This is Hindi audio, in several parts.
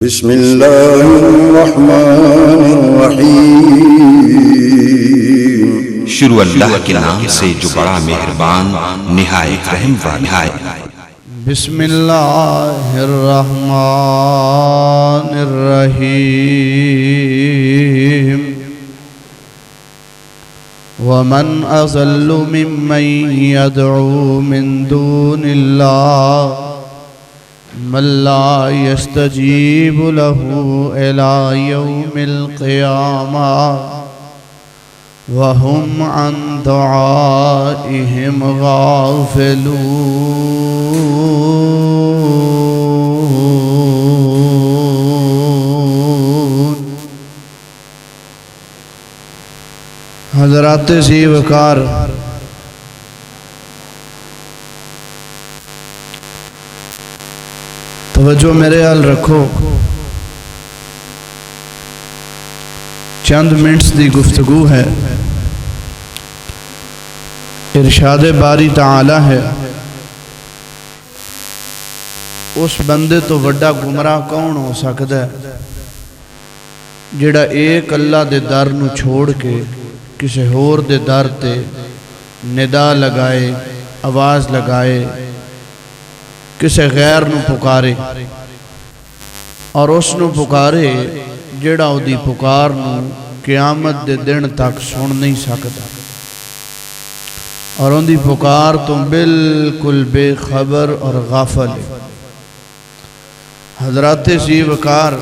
बिस्मिल्लाहिर्रहमानिर्रहीम। शुरू अल्लाह के नाम से जो बड़ा मेहरबान निहायत रहम वाला है। बिस्मिल्लाहिर्रहमानिर्रहीम। वमन अज़ल्लु मिम्मन यदउ मिन दूनिल्लाह मन ला यस्तजीबु लहू इला यौमिल क़ियामा वहुम अन दुआइहिम गाफ़िलून। हज़रात ज़ी वक़ार तवज्जो मेरे हाल रखो। चंद मिनट्स की गुफ्तगू है। इरशाद बारी ताला है, उस बंदे तो वड्डा गुमराह कौन हो सकता है जिहड़ा एक अल्लाह दे दर नूं छोड़ के किसी होर दे दर ते निदा लगाए, आवाज़ लगाए, किसी गैर नूं पुकारे और उस नूं पुकारे जिहड़ा उहदी पुकार नूं क़यामत दे दिन तक सुन नहीं सकता और उहदी पुकार तो बिल्कुल बेखबर और गाफल है। हज़रात ज़ी वक़ार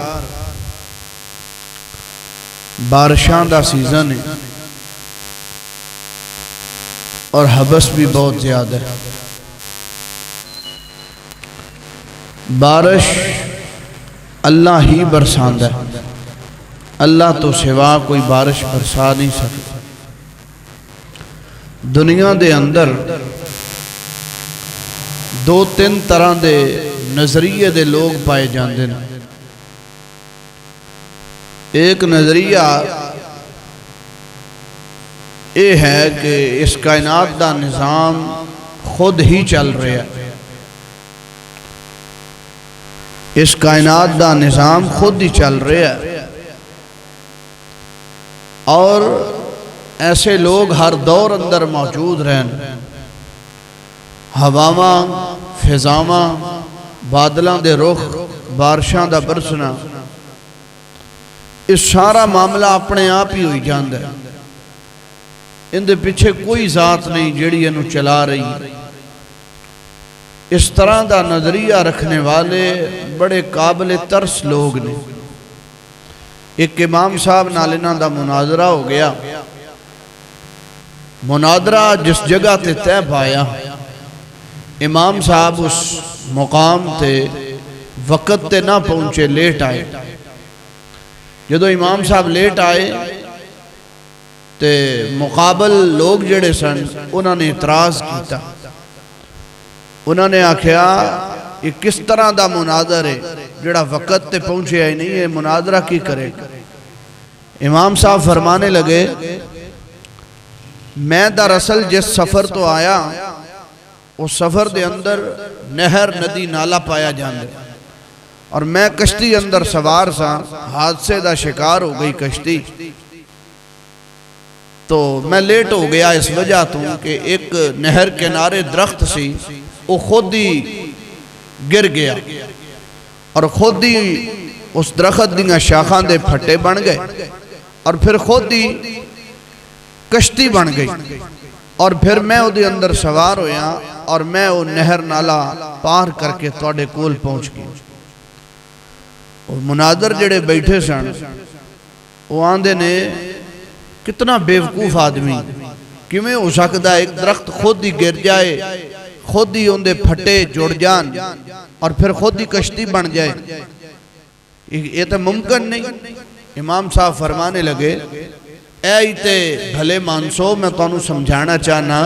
बारिशां दा सीज़न है और हबस भी बहुत ज़्यादा है। बारिश अल्लाह ही बरसांदा है, अल्लाह तो सिवा कोई बारिश बरसा नहीं सकता। दुनिया दे अंदर दो तीन तरह के नज़रिए दे लोग पाए जाते हैं। एक नज़रिया ये है कि इस कायनात का निज़ाम खुद ही चल रहा है, इस कायनात का निज़ाम खुद ही चल रहा है और ऐसे लोग हर दौर अंदर मौजूद रहन। हवावां, फिजावां, बादलों के रुख, बारिशां का बरसना, इस सारा मामला अपने आप ही हो जाता है। इनके पीछे कोई ज़ात नहीं जिहड़ी इनू चला रही। इस तरह का नज़रिया रखने वाले बड़े काबिल तरस लोग ने। एक इमाम साहब नाल इन्हां दा मुनाजरा हो गया। मुनाजरा जिस जगह ते तय पाया, इमाम साहब उस मुकाम ते वक़्त ते ना पहुँचे, लेट आए। जदों इमाम साहब लेट आए तो मुकाबल लोग जिहड़े सन उन्होंने इतराज़ किया। उन्होंने आख्या ये किस तरह का मुनाजर है जिहड़ा वक़्त ते पहुँचे ही नहीं है, मुनाजरा की करेगा। इमाम साहब फरमाने लगे, मैं दरअसल जिस सफ़र तो आया उस सफ़र के अंदर नहर, नदी, नाला पाया जाता और मैं कश्ती अंदर सवार सा, हादसे का शिकार हो गई कश्ती। तो मैं लेट हो गया इस वजह तो कि एक नहर किनारे दरख्त सी, वो खुद ही गिर गया और खुद ही उस दरख्त दीयां शाखां दे फट्टे बन गए और फिर खुद ही कश्ती बन गई और फिर मैं उहदे अंदर सवार होया और मैं वो नहर नाला पार करके तुहाडे कोल पहुँच गया। और मुनाजर जिहड़े बैठे सन वो आंदे ने, कितना बेवकूफ़ आदमी, किवें हो सकता है एक दरख्त खुद ही गिर जाए, खुद ही उनके फट्टे जुड़ जान और फिर खुद ही कश्ती बन जाए, ये तो मुमकिन नहीं। इमाम साहब फरमाने लगे, ऐ ते भले मानसो, मैं तुहानू समझाना चाहना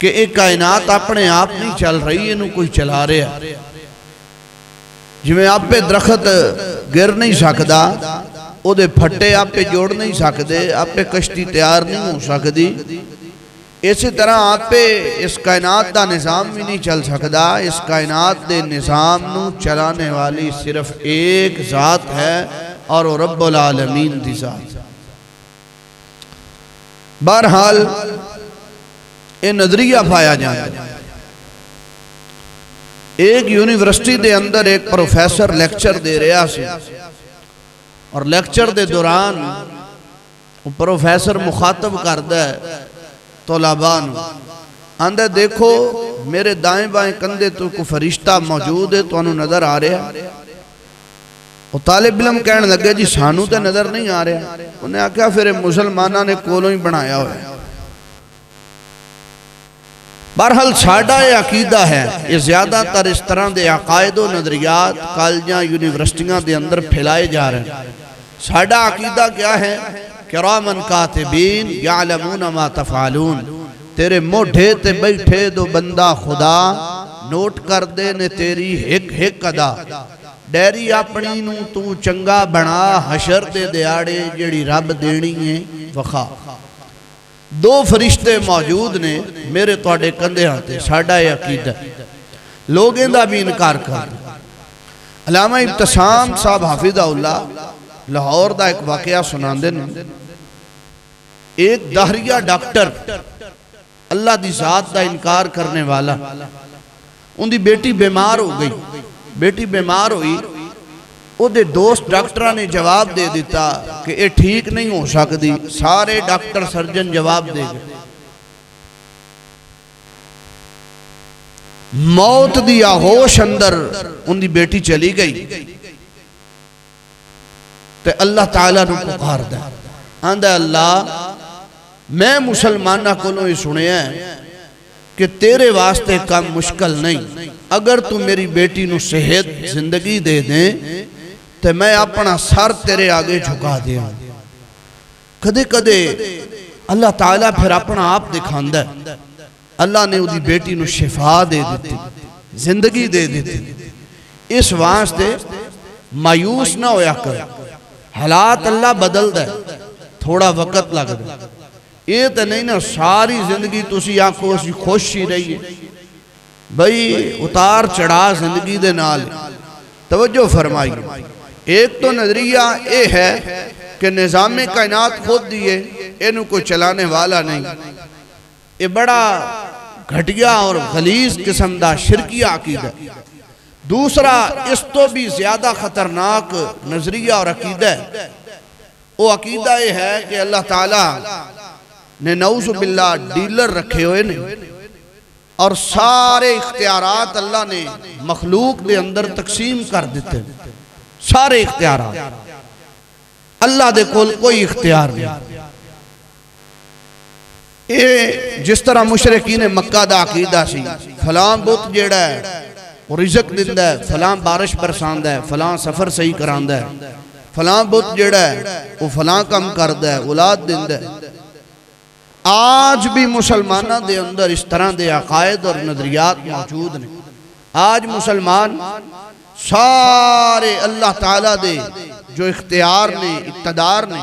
कि एक कायनात अपने आप नहीं चल रही, इनू कोई चला रहा। जिवें आपे दरख्त गिर नहीं सकता, उहदे फट्टे आपे जोड़ नहीं सकते, आपे कश्ती तैयार नहीं हो सकती, इसी तरह आपे इस कायनात का निज़ाम भी नहीं चल सकता। इस कायनात के निज़ाम नू चलाने वाली सिर्फ एक ज़ात है और वो रब्बुल आलमीन दी ज़ात। बहरहाल ये नजरिया पाया जाता है। एक यूनिवर्सिटी के अंदर एक प्रोफैसर लेक्चर दे रहा सी और लेक्चर के दौरान प्रोफैसर मुखातब करता है तोलाबा आंदा, देखो मेरे दाएं बाएं कंधे तो कोई फरिश्ता मौजूद है, तुहानू नज़र आ रहा? वो तालिब इल्म कहने लगे जी सानू तो नज़र नहीं आ रहा। उन्हें आख्या फिर मुसलमाना ने कोलों ही बनाया हुआ है। बहरहाल साडा ये अकीदा है, ये ज़्यादातर इस तरह के अकायद व नज़रियात कॉलेजां यूनिवर्सिटियां के अंदर फैलाए जा रहे हैं। साडा अकीदा क्या है? किरामन कातिबीन यालमून मा तफअलून। तेरे मोढे ते बैठे दो बंदा खुदा नोट कर दे ने तेरी हिक हिक अदा। डैरी अपनी नू तू चंगा बना, हशर दे दिहाड़े जेड़ी रब देनी है वखा। दो फरिश्ते मौजूद ने मेरे तुहाडे कंधे ते। साडा ये अकीदा, लोग इहदा भी इनकार कर। अलामा इब्तिसाम साहब हाफिज़हुल्लाह लाहौर का एक वाकया सुनाते हैं। एक दहरिया डॉक्टर अल्लाह की जात का इनकार करने वाला, उनकी बेटी बीमार हो गई। बेटी बीमार हुई, उहदे दोस्त डॉक्टर ने जवाब दे दिता कि यह ठीक नहीं हो सकती। सारे डॉक्टर सर्जन जवाब दे गए। मौत की आहोश अंदर उनकी बेटी चली गई ते अल्लाह ताला नू पुकारदा, आंदा अल्लाह मैं मुसलमाना कोलों ही सुनिया कि तेरे वास्ते काम मुश्किल नहीं। अगर तू मेरी बेटी नू सेहत जिंदगी दे दे तो मैं अपना सर तेरे आगे झुका दिया। कदे कदे अल्लाह ताला फिर अपना आप दिखांदा। अल्लाह ने उसकी बेटी नू शिफा दे दी, जिंदगी दे दी। इस वास्ते मायूस ना होया कर। हालात अल्लाह बदलदा है, थोड़ा वक्त लगता। ये तो नहीं ना सारी जिंदगी तुसी आखो असी खुश ही रहिए। भाई उतार चढ़ा जिंदगी दे नाल। तवज्जो फरमाई। एक तो नजरिया ये है कि निज़ाम कायनात खुद दिए, इनू कोई चलाने वाला नहीं। ये बड़ा घटिया और गलीज किस्म का शिरकिया अकीदा। दूसरा इस तो भी ज्यादा खतरनाक नजरिया और अकीदा है। वो अकीदा ये है कि अल्लाह ताला ने नऊज़ बिल्लाह डीलर रखे हुए ने और सारे इख्तियारात अल्लाह ने मखलूक के अंदर तकसीम कर दिते। सारे इख्तियारात अल्लाह दे कोल कोई इख्तियार नहीं। ये जिस तरह मुशरिकीन मक्का दा अकीदा सी, फलां बुत जेड़ा है वो रिज़्क दिंदा है, फलां बारिश बरसांदा है, फलां सफर सही करांदा है, फलां बुत जेड़ा है वो फलां काम करदा है, औलाद दिंदा है। आज भी मुसलमानों के अंदर इस तरह के अकायद और नजरियात मौजूद ने। आज मुसलमान सारे अल्लाह ताला दे जो इख्तियार ने, इक़्तिदार ने,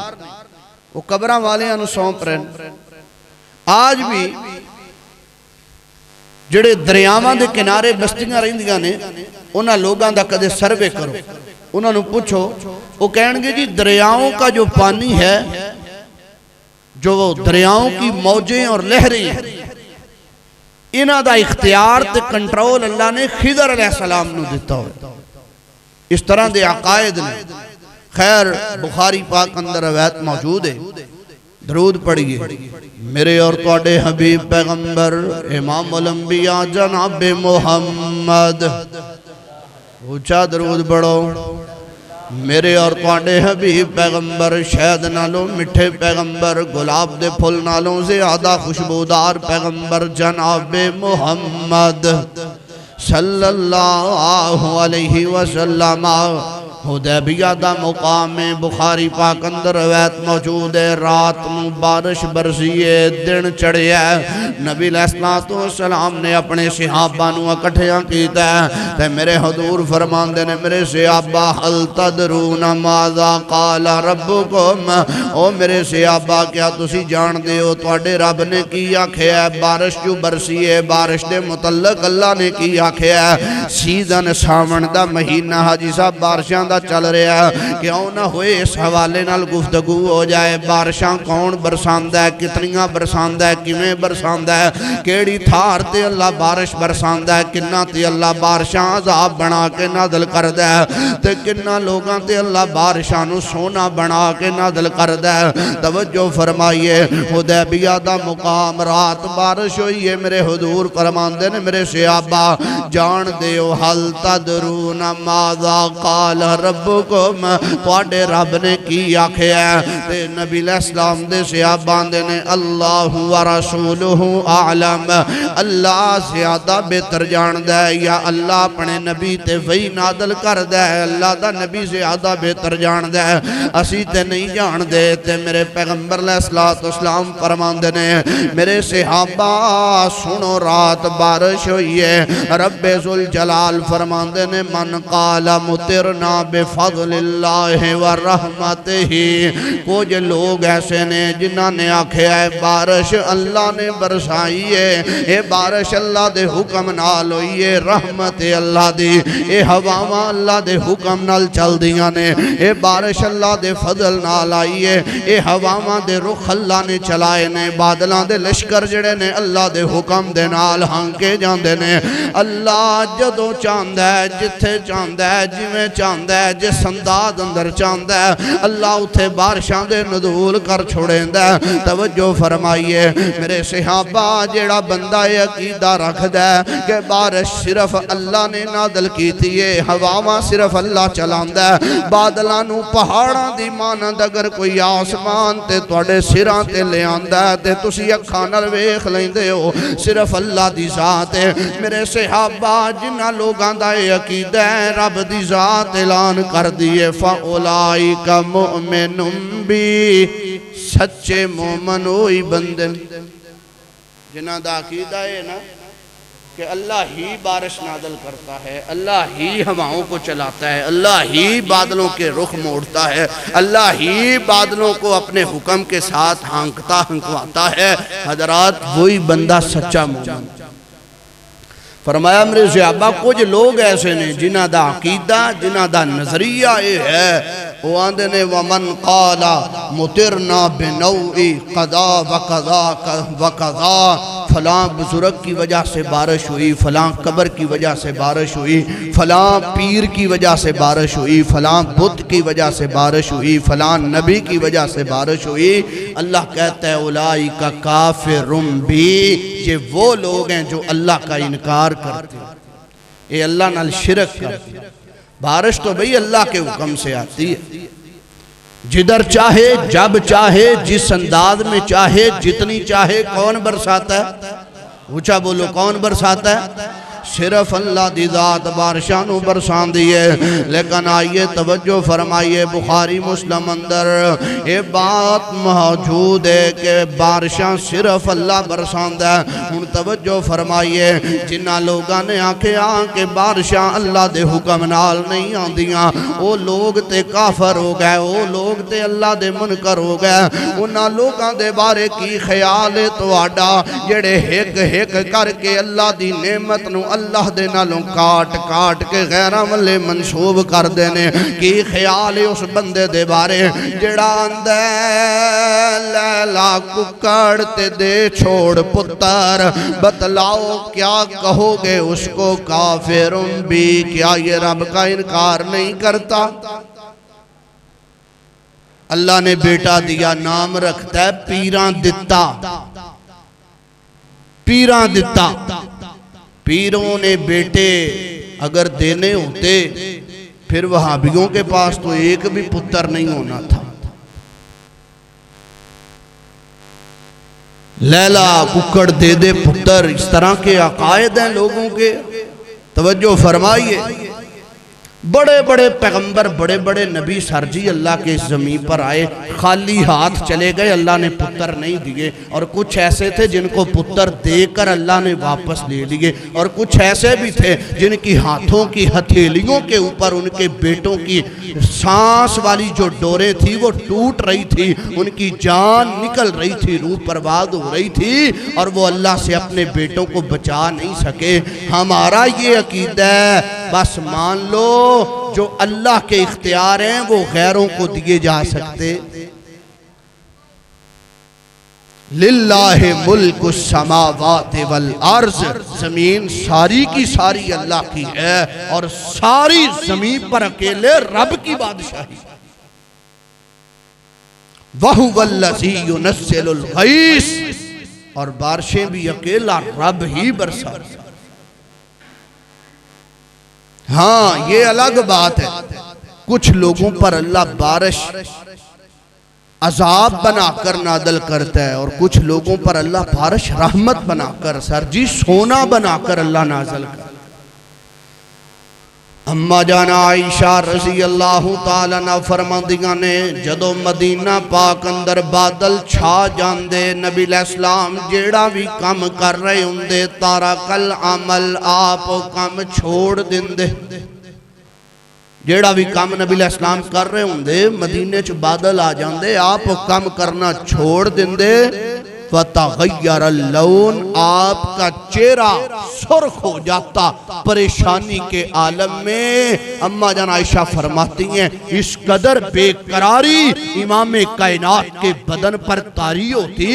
वो कब्रां वालियां नूं सौंप रहे। आज भी जेड़े दरियावां दे किनारे बस्तियां रहिंदियां ने, उन्हां लोगां दा कदे सर्वे करो, उन्होंने पूछो, वो कहेंगे जी दरियाओं का जो पानी है, जो दरियाओं की मौजें और लहरें हैं, इन्हां दा इख्तियार ते कंट्रोल अल्लाह ने खिदर अलैहिस्सलाम नूं दिता हो। इस तरह के अकायद ने। खैर बुखारी पाक अंदर रवायत मौजूद है। दरूद पढ़िए मेरे और तुहाडे हबीब पैगंबर इमामुल अंबिया जनाब मुहम्मद। ऊंचा दरूद पढ़ो। मेरे और तुहाडे हबीब पैगंबर शहद नालों मिठे पैगंबर, गुलाब दे फुल नालों ज़्यादा खुशबूदार पैगंबर जनाब मुहम्मद सल्लल्लाहु अलैहि वसल्लम। हुदैबिया दा मुकाम में बुखारी पाक अंदर रवायत मौजूद है। रात नूं बारिश बरसी है, दिन चढ़िया, नबी अलैहिस्सलाम ने अपने सहाबा नूं इकट्ठियां कीता ते मेरे हुजूर फरमांदे ने मेरे सहाबा हल तदरूना माज़ा क़ाल रब्बुकुम, ओ मेरे सहाबा क्या तुसी जानदे हो तुहाडे रब ने की आखिया है? बारिश जो बरसी है बारिश दे मुतल्लक अल्लाह ने की आखिया है? सीजन सावन दा महीना हाजी साहब बारिशां दा चल रहा है, क्यों ना होए इस हवाले नाल गुफ्तगू हो जाए। बारिशां कौन बरसांदा है, कितनियां बरसांदा है, किवें बरसांदा है, केड़ी थार ते अल्लाह बारिश बरसांदा है, किन्ना ते अल्लाह बारिशां अज़ाब बना के नाज़िल करदा है ते किन्ना लोगां ते अल्लाह बारिशां नूं सोना बना के नाज़िल करदा है। तवज्जो फरमाइए, हुदैबिया दा मुकाम, रात बारिश हुई है। मेरे हुजूर फरमांदे ने मेरे सहाबा जान दियो हल तदरूना माज़ा क़ाल रब्बुकुम, तुहाडे रब ने की आखिया है? ते नबी अलैहिस्सलाम दे सहाबा दे ने अल्लाहु व रसूलुहु आलम, अल्लाह ज़्यादा बेहतर जानदा है या अल्लाह अपने नबी ते वही नाज़िल करदा है? अल्लाह दा नबी ज़्यादा बेहतर जानदा है, असी ते नहीं जानदे। ते मेरे पैगंबर अलैहिस्सलाम फरमांदे ने मेरे सहाबा सुनो रात बारिश हुई है। रब्बे ज़ुल जलाल फरमांदे ने मन काला मुतिरना बेफज़लिल्लाहि व रहमतिही, कुछ लोग ऐसे ने जिन्हां ने आखिया है बारिश अल्लाह ने बरसाई है, ये बारिश अल्लाह दे हुक्म नाल होई है, रहमत अल्लाह दी, ये हवावां अल्लाह दे हुक्म नाल चलदियां ने, ये बारिश अल्लाह दे फजल नाल आई है, ये हवावां दे रुख अल्लाह ने चलाए ने, बादलों दे लश्कर जड़े ने अल्लाह दे हुक्म दे नाल हांके जांदे ने। अल्लाह जदों चाहता है, जिथे चाहता है, जिवें चाहता है, जिस अंदाज अंदर चाहता है, अल्लाह उथे बारिशां दे नज़ूल कर छोड़ेंदा। तवज्जो फरमाइए मेरे सहाबा, जेड़ा बंदा ये अकीदा रखदा है कि बारिश सिर्फ अल्लाह ने नाज़िल कीती है, हवावां सिर्फ अल्लाह चलांदा है, बादलां नूं पहाड़ां दी मानंद अगर कोई आसमान ते तुहाडे सिरां ते ले आंदा है ते तुसीं अखां नाल वेख लैंदे हो, सिर्फ अल्लाह दी ज़ात है। मेरे सहाबा जिन्हां लोगां दा ये अकीदा है रब दी ज़ात ऐलान कर दिए फ़उलाइका मुमिनुम बी, सच्चे मोमन ओही बंदे जिन्हां दा अकीदा है ना कि अल्लाह ही बारिश नाज़िल करता है, अल्लाह ही हवाओं को चलाता है, अल्लाह ही बादलों के रुख मोड़ता है, अल्लाह ही बादलों को अपने हुक्म के साथ हंकवाता है। हज़रात वही बंदा सच्चा मोमिन। फरमाया मेरे सहाबा कुछ लोग ऐसे ने जिन्हां दा अकीदा, जिन्हां दा नजरिया ये है, वो आंदे ने वमन काला मुतिरना बिनौई कदा व कदा व कदा, फलां बुजुर्ग की वजह से बारिश हुई, फलां कब्र की वजह से बारिश हुई, फलां पीर की वजह से बारिश हुई, फलां बुत की वजह से बारिश हुई, फलां नबी की वजह से बारिश हुई। अल्लाह कहता है उलाइका काफिरुम बी, ये वो लोग हैं जो अल्लाह का इनकार करते हैं, ये अल्लाह नाल शिरक करते हैं। बारिश तो भाई अल्लाह के हुक्म से आती है, जिधर चाहे, जब चाहे, जिस अंदाज में चाहे, जितनी चाहे। कौन बरसाता है? ऊंचा बोलो, कौन बरसाता है? सिर्फ अल्लाह दी ज़ात बारिशां नूं बरसांदी है। लेकिन आइए तवज्जो फरमाइए, बुखारी मुस्लिम अंदर ये बात मौजूद है कि बारिशां सिर्फ अल्लाह बरसांदा है। हुण तवज्जो फरमाइए, जिन्हां लोगां ने आखिया कि बारिशां अल्लाह दे हुक्म नाल नहीं आंदियां, वो लोग ते काफर हो गए, वो लोग ते अल्लाह दे मुनकर हो गए। उन्हां लोगां दे बारे की ख्याल है तुहाडा जेड़े हिक हिक करके अल्लाह दी नेमत नूं अल्लाह दे नालों काट काट के गैरां वल्ले मंसूब करदे ने? की ख्याल है उस बंदे दे बारे जेड़ा आंदा लैला कुकड़ ते दे छोड़ पुत्र, बतलाओ क्या कहोगे उसको काफिरुम भी, क्या ये रब का इनकार नहीं करता? अल्लाह ने बेटा दिया, नाम रखता है पीरां दिता, पीरां दिता। पीरों ने बेटे अगर देने होते फिर वहाबियों के पास तो एक भी पुत्र नहीं होना था। लैला कुकड़ दे दे पुत्र, इस तरह के अकायद हैं लोगों के। तवज्जो फरमाइए, बड़े बड़े पैगंबर बड़े बड़े नबी सर जी अल्लाह के इस ज़मीन पर आए, खाली हाथ चले गए, अल्लाह ने पुत्र नहीं दिए। और कुछ ऐसे थे जिनको पुत्र देकर अल्लाह ने वापस ले लिए, और कुछ ऐसे भी थे जिनकी हाथों की हथेलियों के ऊपर उनके बेटों की सांस वाली जो डोरें थी वो टूट रही थी, उनकी जान निकल रही थी, रूह बर्बाद हो रही थी, और वो अल्लाह से अपने बेटों को बचा नहीं सके। हमारा ये अकीदा है, बस मान लो जो अल्लाह के इख्तियार हैं वो गैरों को दिए जा सकते। लिल्लाहि मुल्कु समावाति वल अर्ज़, जमीन सारी की सारी अल्लाह की है और सारी जमीन पर अकेले रब की बादशाही। वहुवल्लज़ी युनज़्ज़िलुल गैस, और बारिशें भी अकेला रब ही बरसाता। हाँ, ये अलग बात है, कुछ लोगों पर अल्लाह बारिश अजाब बनाकर नादल करता है और कुछ लोगों पर अल्लाह बारिश रहमत बनाकर, सरजी सोना बनाकर अल्लाह नाजल कर। अम्मा जाना आयशा रज़ी अल्लाह ताला अन्हा फरमांदियां ने, जदों मदीना पाक अंदर बादल छा जांदे, नबी अलैहिस्सलाम जेड़ा भी काम कर रहे हुंदे तारा कल अमल, आप काम छोड़ दिंदे। जेड़ा भी काम नबी अलैहिस्सलाम कर रहे होंदे, मदीने च बादल आ जांदे, आप काम करना छोड़ दिंदे। फतगय्यर लौन, आपका चेहरा सुर्ख हो जाता परेशानी के आलम में। अम्मा जान आयशा फरमाती हैं, इस कदर बेकरारी इमाम कायनात के बदन पर तारी होती,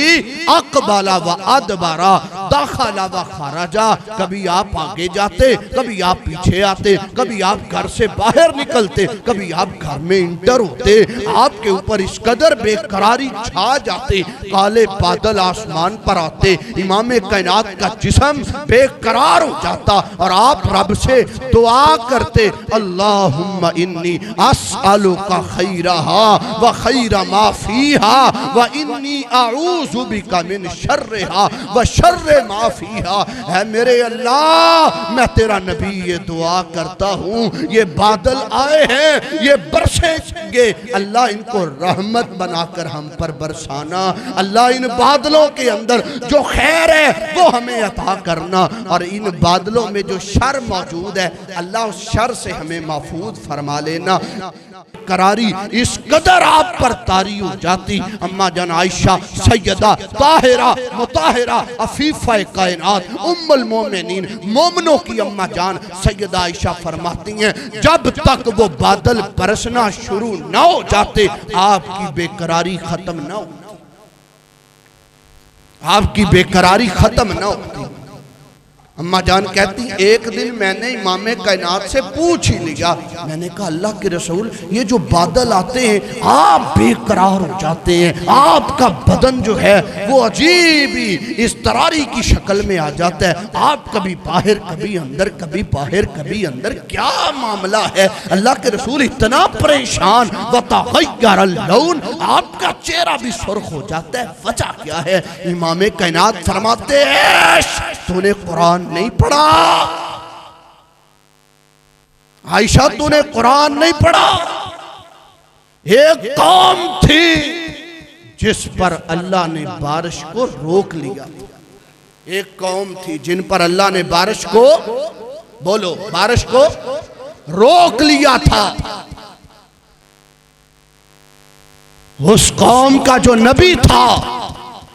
अकबाला व अदबारा, दाखला व खराजा, कभी आप आगे जाते, कभी आप पीछे आते, कभी आप घर से बाहर निकलते, कभी आप घर में इंटर होते, आपके ऊपर इस कदर बेकरारी छा जाते, काले बादल आसमान पर आते, इमाम कायनात का जिस्म बेकरार हो जाता और आप रब से दुआ करते, अल्लाहुम्मा इन्नी अस्अलुका खैरहा व खैर मा फीहा व इन्नी अऊज़ु बिका मिन शर्रिहा व शर्रि मा फीहा। है मेरे अल्लाह, मैं तेरा नबी ये दुआ करता हूँ, ये बादल आए हैं, ये बरसेंगे, अल्लाह इनको रहमत बनाकर हम पर बरसाना। अल्लाह इन बादलों के अंदर जो खैर है वो हमें अता करना, और इन बादलों में जो शर मौजूद है अल्लाह उस शर से हमें महफूज फरमा लेना। करारी इस कदर आप पर तारी हो जाती। अम्मा जान आयशा सैयदा ताहिरा मुताहिरा अफीफा कायनात उम्मुल मोमिनीन, मोमिनों की अम्मा जान सैयदा आयशा फरमाती हैं, जब तक वो बादल बरसना शुरू ना हो जाते आपकी बेकरारी खत्म ना होती, आपकी बेकरारी खत्म ना होती। अम्मा जान कहती, एक दिन मैंने इमाम कायनात से पूछ ही लिया, मैंने कहा अल्लाह के रसूल, ये जो बादल आते हैं आप बेकरार हो जाते हैं, आपका बदन जो है वो अजीब ही इस्तरारी की शक्ल में आ जाता है, आप कभी बाहर कभी अंदर, कभी बाहर कभी अंदर, क्या मामला है? अल्लाह के रसूल इतना परेशान, वतगय्यर लौन, आपका चेहरा भी सुर्ख हो जाता है, वजह क्या है? इमाम कायनात फरमाते हैं, तूने कुरान नहीं पढ़ा आयशा, तूने कुरान नहीं पढ़ा। एक कौम थी जिस पर अल्लाह ने बारिश को रोक लिया, एक कौम थी जिन पर अल्लाह ने बारिश को, बोलो, बारिश को रोक लिया था। उस कौम का जो नबी था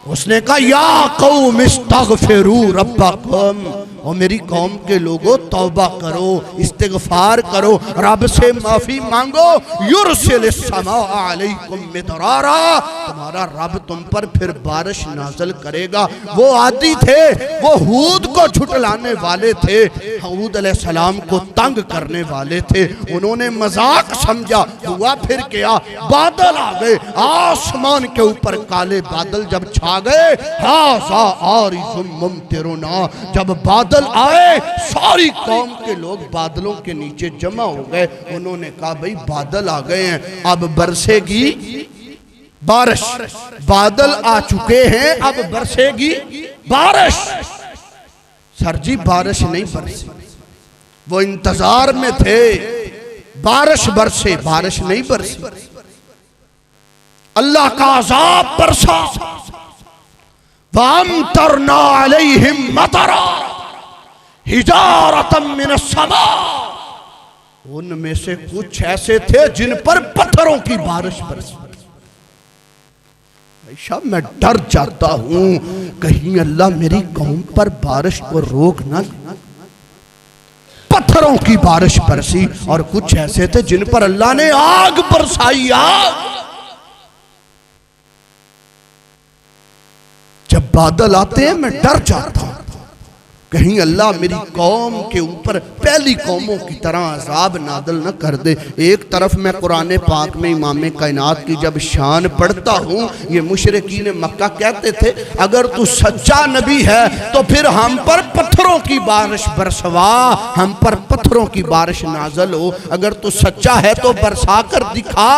उसने कहा, या कौम इस्तगफिरू रब्बकुम, और मेरी कौम के लोगों तौबा करो, इस्तिगफार करो, रब से माफी मांगो, युरसिलिस समा अलैकुम मिदरारा, तुम्हारा रब तुम पर फिर बारिश नाज़िल करेगा। वो आदी थे, वो हूद को झुटलाने वाले थे, हूद अलैहिस्सलाम को तंग करने वाले थे, उन्होंने मजाक समझा, हुआ फिर क्या, बादल आ गए, आसमान के ऊपर काले बादल जब छा गए, हाज़ा आरिज़ुम मुमतिरुना, जब बादल आए सारी कौम के लोग बादलों के नीचे जमा हो गए, उन्होंने कहा भाई बादल आ गए हैं, अब बरसेगी बारिश, बादल आ चुके हैं अब बरसेगी बारिश। सर जी बारिश नहीं बरसी, वो इंतजार में थे, बारिश बरसे, बारिश नहीं बरसी। अल्लाह का अजाब बरसा, वअमतरना अलैहिम मतरा हिजारतम मिनस समा। उनमें से कुछ ऐसे थे जिन पर पत्थरों की बारिश बरसी। ऐसा मैं डर जाता हूं कहीं अल्लाह मेरी कौम पर बारिश को रोक ना। पत्थरों की बारिश बरसी और कुछ ऐसे थे जिन पर अल्लाह ने आग बरसाई। आग, जब बादल आते हैं मैं डर जाता हूं कहीं अल्लाह मेरी कौम के ऊपर पहली कौमों की तरह अजाब नादल न कर दे। एक तरफ मैं कुरान पाक में इमाम कायनात की जब शान पढ़ता हूँ, ये मुशरिकीन मक्का कहते थे अगर तू सच्चा नबी है तो फिर हम पर पत्थरों की बारिश बरसवा, हम पर पत्थरों की बारिश नाजल हो। अगर तू सच्चा है तो बरसा कर दिखा।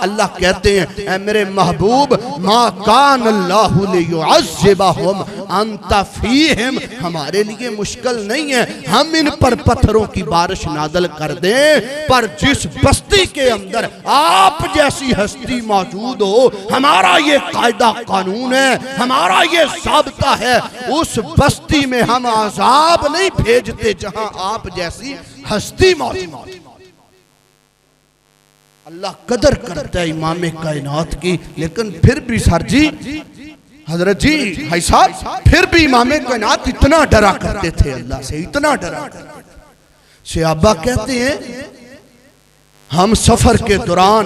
अल्लाह कहते हैं ऐ मेरे महबूब, मा कान अल्लाहु लियुअज़्ज़िबहुम अंता फीहिम, हमारे लिए मुश्किल नहीं है हम इन पर पत्थरों की बारिश नादल कर दें, पर जिस बस्ती के अंदर आप जैसी हस्ती मौजूद हो, हमारा ये कायदा कानून है, हमारा ये साबिता है, उस बस्ती में हम अजाब नहीं भेजते जहां आप जैसी हस्ती मौजूद। अल्लाह कदर करता है इमाम कायनात की, लेकिन फिर भी सर जी, हजरत जी, भाई साहब, फिर भी इमाम कायनात इतना डरा करते थे अल्लाह से, इतना डरा करते थे। सहाबा कहते हैं हम सफर के दौरान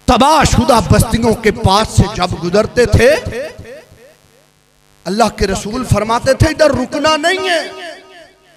तबाहशुदा बस्तियों के पास से जब गुजरते थे, अल्लाह के रसूल फरमाते थे इधर रुकना नहीं है,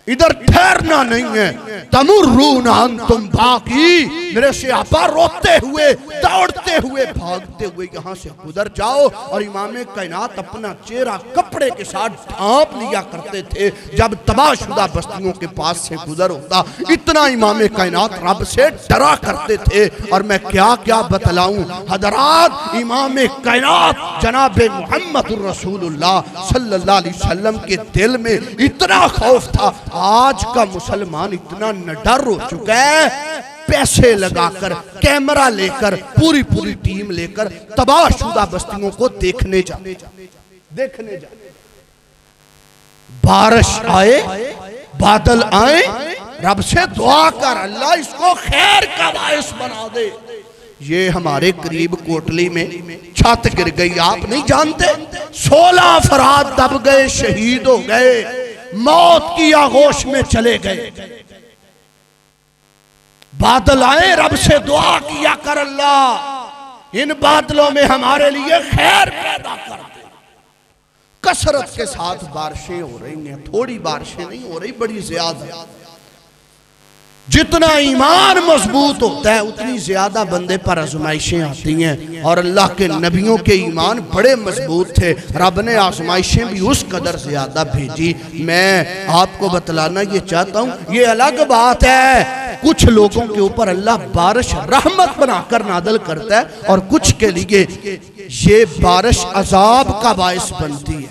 इधर ठहरना नहीं है। तमुर्रूना अंतुम बाकी, मेरे सहाबा रोते हुए, दौड़ते हुए, भागते हुए यहाँ से गुजर जाओ। और इमाम कायनात अपना चेहरा कपड़े के साथ ढांप लिया करते थे जब तबाहशुदा बस्तियों के पास से गुजर होता। इतना इमाम कायनात रब से डरा करते थे। और मैं क्या क्या बतलाऊं हजरात, इमाम कायनात जनाब मुहम्मदुर रसूलुल्लाह सल्लल्लाहु अलैहि वसल्लम के दिल में इतना खौफ था। आज का मुसलमान इतना निडर हो चुका है, पैसे लगाकर, कैमरा लेकर, पूरी पूरी टीम लेकर तबाहशुदा बस्तियों को देखने जा। बारिश आए, बादल आए, रब से दुआ कर अल्लाह इसको खैर का बायस बना दे। ये हमारे करीब कोटली में छत गिर गई, आप नहीं जानते, 16 अफराद दब गए, शहीद हो गए, मौत की आगोश में चले गए। बादल आए, रब से दुआ किया कर अल्लाह इन बादलों में हमारे लिए खैर पैदा कर दे। कसरत के साथ बारिशें हो रही हैं, थोड़ी बारिशें नहीं हो रही, बड़ी ज्यादा। जितना ईमान मजबूत होता है उतनी ज्यादा बंदे पर आजमाइशें आती हैं। और अल्लाह के नबियों के ईमान बड़े मजबूत थे, रब ने आजमाइशें भी उस कदर ज्यादा भेजी। मैं आपको बतलाना ये चाहता हूँ, ये अलग बात है कुछ लोगों के ऊपर अल्लाह बारिश रहमत बनाकर नादल करता है और कुछ के लिए ये बारिश अजाब का बायस बनती है,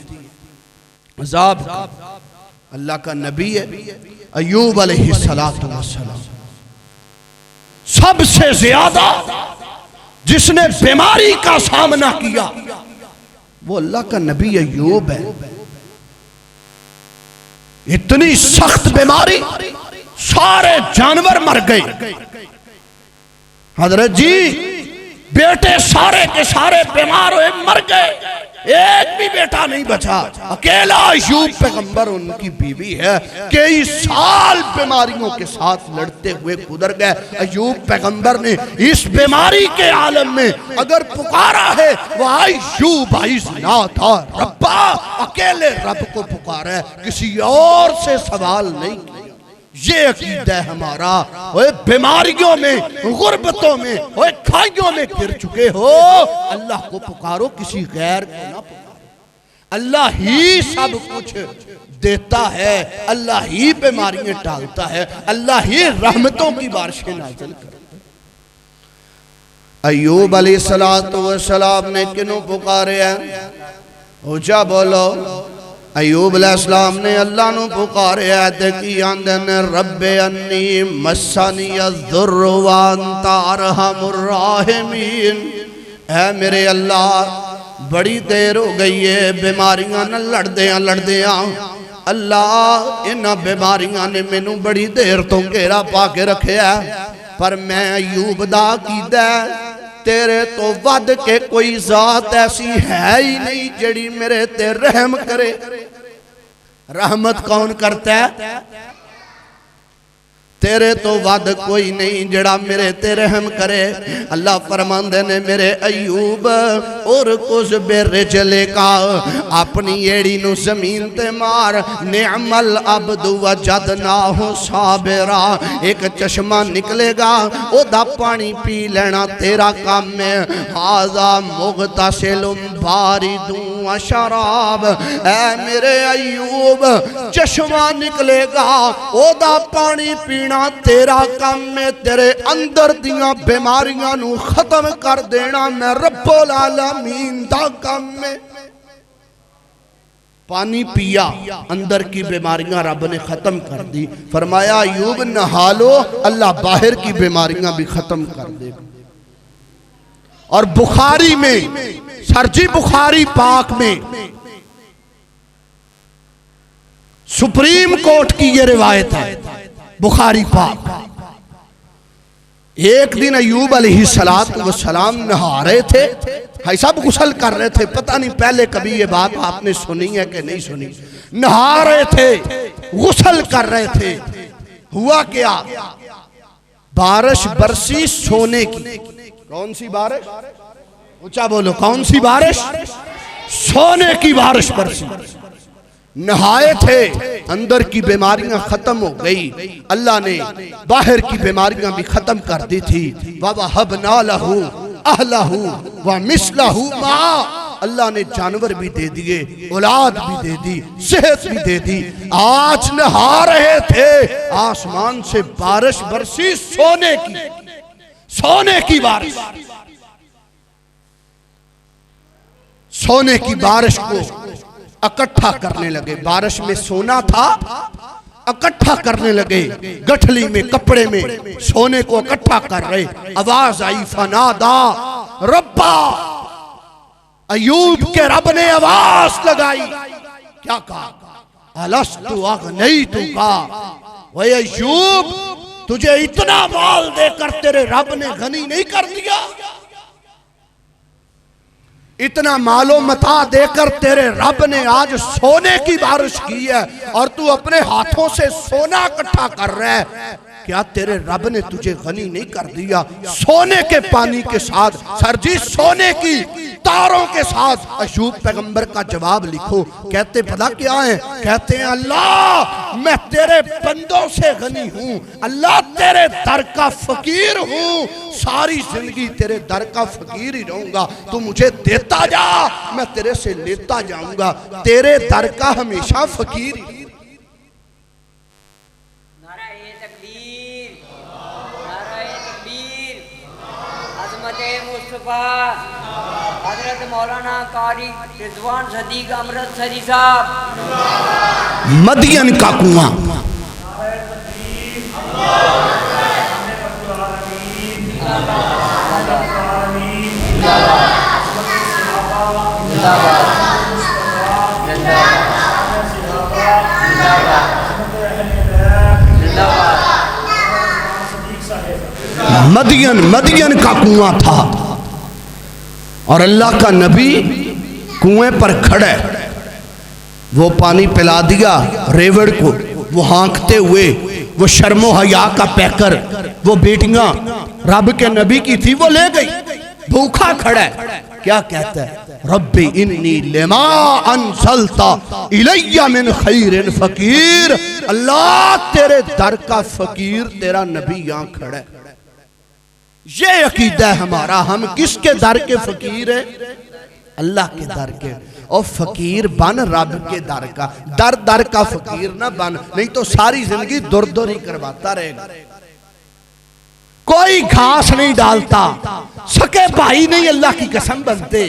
अजाब का। अल्लाह का नबी है अय्यूब अलैहिस्सलातु वस्सलाम, सबसे ज्यादा जिसने बीमारी का सामना किया वो अल्लाह का नबी अय्यूब है। इतनी सख्त बीमारी, सारे जानवर मर गए। हजरत जी, बेटे सारे के सारे बीमार हुए, मर गए, एक भी बेटा नहीं बचा। अकेला अय्यूब पैगंबर, उनकी बीवी है, कई साल बीमारियों के साथ लड़ते हुए गुजर गए। अय्यूब पैगंबर ने इस बीमारी के आलम में अगर पुकारा है वो अय्यूब था रब्बा, अकेले रब को पुकारा है, किसी और से सवाल नहीं। ये अकीदा है हमारा। ओए बीमारियों में, गुर्बतों में, ओए खाइयों में गिर चुके हो, अल्लाह को पुकारो, किसी गैर को ना पुकारो। अल्लाह ही सब कुछ देता है, अल्लाह ही बीमारियां टालता है, अल्लाह ही रहमतों की बारिशें नाज़िल करता है। अय्यूब अलैहिस्सलातु वस्सलाम ने किन्हों पुकारे हैं? ऊंचा बोलो, अयूब अलैहिस्सलाम ने अल्लाह नू पुकारिया ते की आंदे ने रब्बे अन्नी मस्सनी अज़्ज़ुर्रु व अंता अरहमुर राहिमीन। ऐ मेरे अल्लाह बड़ी देर हो गई है बीमारियां न लड़दियां अल्लाह इन्हां बीमारियां ने मैनू बड़ी देर तो घेरा पा के रखिया, पर मैं अयूब दा कीदा तेरे तो वध के कोई जात ऐसी है ही नहीं जड़ी मेरे ते रहम करे। रहमत कौन करता है? तेरे तो वध कोई नहीं जड़ा मेरे ते रहम करे। अल्लाह फरमांदे ने मेरे अयूब और कुछ बेरे चलेगा अपनी एड़ी नु जमीन ते मार, निअमल अब्दु वजदनाहु साबिरा, एक चश्मा निकलेगा ओदा पानी पी लेना तेरा काम है। हाजा मुगतसिलुम बारिदुन व शराब, ऐ मेरे अयूब चश्मा निकलेगा ओदा पानी पीना तेरा काम में, तेरे अंदर दियां बीमारियां नू खत्म कर देना मैं रब्बुल आलमीन दा काम में। पानी पिया अंदर की बीमारियां रब ने खत्म कर दी। फरमाया अयूब नहा लो अल्लाह बाहर की बीमारियां भी खत्म कर दे। और बुखारी में सरजी बुखारी पाक में सुप्रीम कोर्ट की यह रिवायत है बुखारी पाक। एक दिन अयूब अलैहिस्सलातु वस्सलाम नहा रहे थे, भाई साहब गुस्ल कर रहे थे, पता नहीं पहले कभी ये बात आपने सुनी है कि नहीं सुनी। नहा रहे थे, गुस्ल कर रहे थे, हुआ क्या बारिश बरसी सोने की। कौन सी बारिश? ऊंचा बोलो, कौन सी बारिश? सोने की बारिश बरसी। नहाए थे, अंदर की बीमारियां खत्म हो गई, अल्लाह ने बाहर की बीमारियां भी खत्म कर दी थी। ववहबना लहू अहलहू व मिसलहू मा, अल्लाह ने जानवर भी दे दिए, औलाद भी दे दी, सेहत भी दे दी। आज नहा रहे थे, आसमान से बारिश बरसी सोने की बारिश। सोने की बारिश को इकट्ठा करने लगे। बारिश में सोना था, इकट्ठा करने लगे, गठली में कपड़े में सोने को इकट्ठा कर रहे। आवाज आई फनादा रब्बा, अयूब के रब ने आवाज लगाई। क्या कहा? अलस्तु अगनैतुका, वह अयूब तुझे इतना माल देकर तेरे रब ने गनी नहीं कर दिया? इतना मालो मता देकर तेरे रब ने आज सोने की बारिश की है और तू अपने हाथों से सोना इकट्ठा कर रहा है। क्या तेरे रब ने तुझे गनी नहीं कर दिया? सोने के पानी के साथ, सरजी सोने की तारों के साथ। अयूब पैगंबर का जवाब लिखो, कहते पता क्या है? कहते हैं अल्लाह मैं तेरे बंदों से गनी हूं, अल्लाह तेरे दर का फकीर हूं, सारी जिंदगी तेरे दर का फकीर ही रहूंगा। तू मुझे देता जा, मैं तेरे से लेता जाऊंगा, तेरे दर का हमेशा फकीर ही। हजरत मौलाना कारी रिजवान सदीक अमृतसरी साहब। मदियन का कुआं, मदियन का कुआं था और अल्लाह का नबी कुएं पर खड़े, वो पानी पिला दिया रेवड़ को, वो हाँकते हुए, वो शर्मो हया का पैकर, वो बेटियां रब के नबी की थी, वो ले गई, भूखा खड़ा है। क्या कहता है? रब्बी इन्नी लिमा अनसलता इलैया मिन खैरिन फकीर, अल्लाह तेरे दर का फकीर तेरा नबी यहाँ खड़ा है। ये अकीदा है हमारा। हम किसके दर के फकीर है? अल्लाह के दर के। और फकीर बन रब के दर का, दर दर का फकीर ना बन, नहीं तो सारी जिंदगी दुर दुर ही करवाता रहेगा। कोई घास नहीं डालता, सके भाई नहीं अल्लाह की कसम बनते।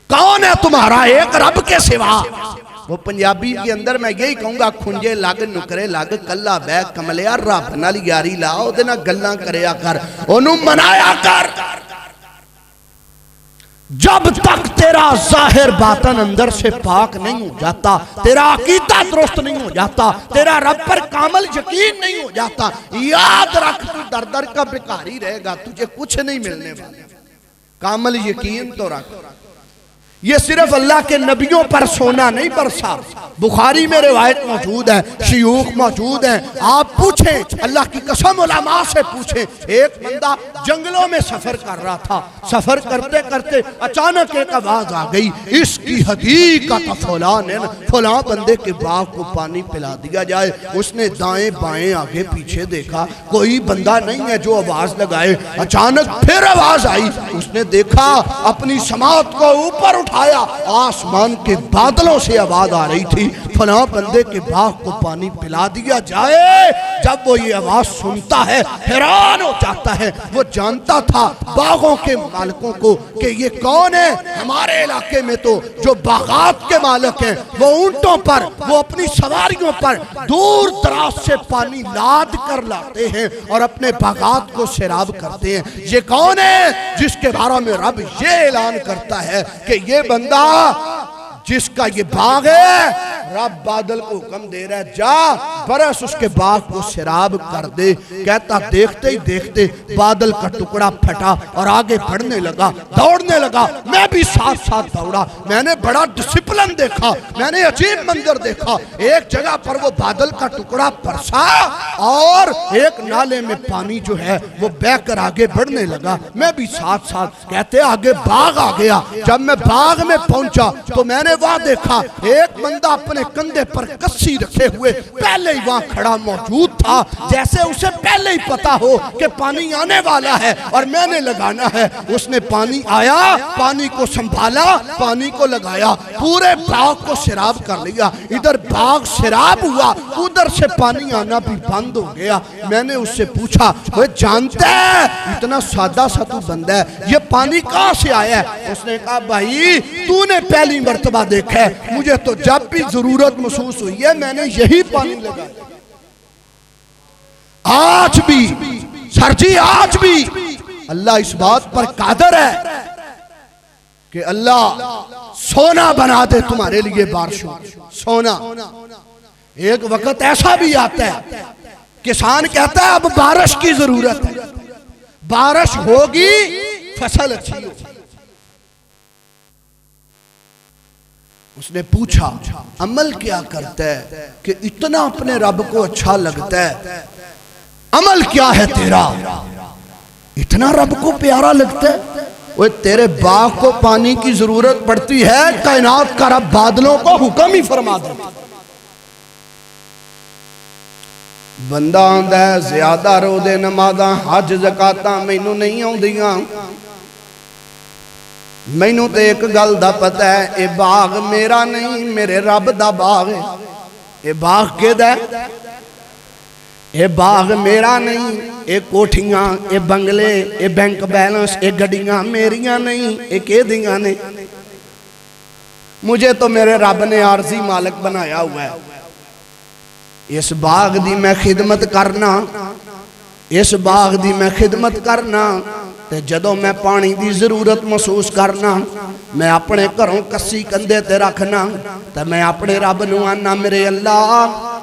कौन है तुम्हारा एक रब के सिवा? वो पंजाबी के अंदर मैं यही कहूँगा, खुंजे लग नुकरे लग कला बह कमलिया रब नाल यारी ला, ओदे नाल गल्लां करिया कर, ओनू मनाया कर। जब तक तेरा जाहिर बातन अंदर से पाक नहीं हो जाता, तेरा अकीदा दुरुस्त नहीं हो जाता, तेरा रब पर कामल यकीन नहीं हो जाता, याद रख तू दर दर का भिखारी रहेगा, तुझे कुछ नहीं मिलने वाला। कामल यकीन तो रख। ये सिर्फ अल्लाह के नबियों पर सोना नहीं बरसा। बुखारी में रिवायत मौजूद है, शयूख मौजूद है। आप पूछें, अल्लाह की कसम उलमा से पूछें। एक बंदा जंगलों में सफर कर रहा था, सफर करते करते अचानक एक आवाज आ गई, इसकी हकीकत फलां ने, फलां बंदे के बाग को पानी पिला दिया जाए। उसने दाएं बाएं आगे पीछे देखा, कोई बंदा नहीं है जो आवाज लगाए। अचानक फिर आवाज आई, उसने देखा अपनी समात को ऊपर आया, आसमान के बादलों से आवाज आ रही थी, फलां बंदे के बाग को पानी पिला दिया जाए। जब वो ये आवाज सुनता है हैरान हो जाता है। वो जानता था बागों के मालिकों को कि ये कौन है। हमारे इलाके में तो जो बागात के मालिक हैं वो ऊंटों पर, वो अपनी सवारियों पर दूर दराज से पानी लाद कर लाते हैं और अपने बागात को सैराब करते हैं। ये कौन है जिसके बारे में रब ये ऐलान करता है कि ये बंदा जिसका ये बाग है, रब बादल को हुक्म दे रहा है, जा बरस उसके बाग को सैराब कर दे। कहता देखते ही देखते बादल का टुकड़ा फटा और आगे बढ़ने लगा, दौड़ने लगा। मैं भी साथ साथ दौड़ा। मैंने बड़ा डिसिप्लिन देखा, मैंने अजीब मंजर देखा। एक जगह पर वो बादल का टुकड़ा बरसा और एक नाले में पानी जो है वो बहकर आगे बढ़ने लगा। मैं भी साथ साथ, कहते आगे बाग आ गया। जब मैं बाग में पहुंचा तो मैंने वहां देखा एक बंदा अपने कंधे पर कस्सी रखे हुए पहले ही वहां खड़ा मौजूद था, जैसे उसे पहले ही पता हो कि पानी आने वाला है और मैंने लगाना है। उसने पानी आया, पानी को संभाला, पानी को लगाया, पूरे बाग को सैराब कर लिया। इधर बाग सैराब हुआ, उधर से पानी आना भी बंद हो गया। मैंने उससे पूछा, वो जानता है इतना सादा सा तू बंदा है, ये पानी कहां से आया है? उसने कहा भाई तूने पहली मर्तबा देखा है, मुझे तो जब भी जरूरत महसूस हुई है मैंने यही पानी लगाया। आज भी सर जी, आज भी अल्लाह इस बात पर कादर है कि अल्लाह सोना बना दे तुम्हारे लिए बारिशों, सोना। एक वक्त ऐसा भी आता है किसान कहता है अब बारिश की जरूरत है, बारिश होगी फसल अच्छी होगी। उसने पूछा अमल क्या करता है कि इतना अपने रब को अच्छा लगता है? अमल क्या है तेरा, इतना रब को प्यारा लगता है? वो तेरे बाग को पानी की जरूरत पड़ती है, कायनात का रब बादलों को हुक्म ही फरमा देता। बंदा आंदा है ज्यादा रोदे नमाज़ां हज ज़कातां मैनू नहीं आउंदियां, मैनू तो एक गल दा पता है, ये बाग मेरा नहीं मेरे रब दा बाग है। ये बाग केदा है? ये बाग मेरा नहीं, ये कोठियां, ये बंगले, ये बैंक बैलेंस, ये गड्डियां मेरियां नहीं, ये केदियां ने? मुझे तो मेरे रब ने आरजी मालिक बनाया हुआ है। इस बाग दी मैं खिदमत करना, इस बाग दी मैं खिदमत करना, ते जदों मैं पानी दी जरूरत महसूस करना मैं अपने घरों कस्सी कंधे ते रखना, ते मैं अपने रब नूं आना मेरे अल्लाह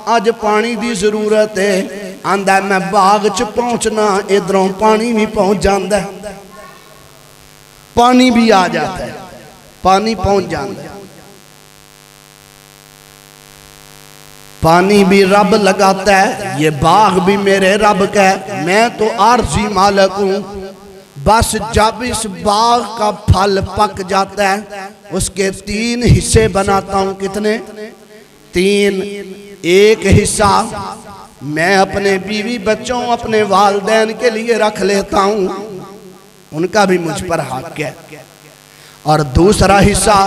अज पानी दी जरूरत है। आंदा मैं बाग च पहुंचना, इधरों पानी भी पहुंच जाता है, पानी भी आ जाता है, पानी पहुंच जाता है। पानी भी रब लगाता है, ये बाग भी मेरे रब का है, मैं तो आरजी मालिक हूं। बस जब इस बाग का फल पक जाता है उसके 3 हिस्से बनाता हूं। कितने? 3। एक हिस्सा मैं अपने बीवी बच्चों, अपने वालिदैन के लिए रख लेता हूं, उनका भी मुझ पर हक है। और दूसरा हिस्सा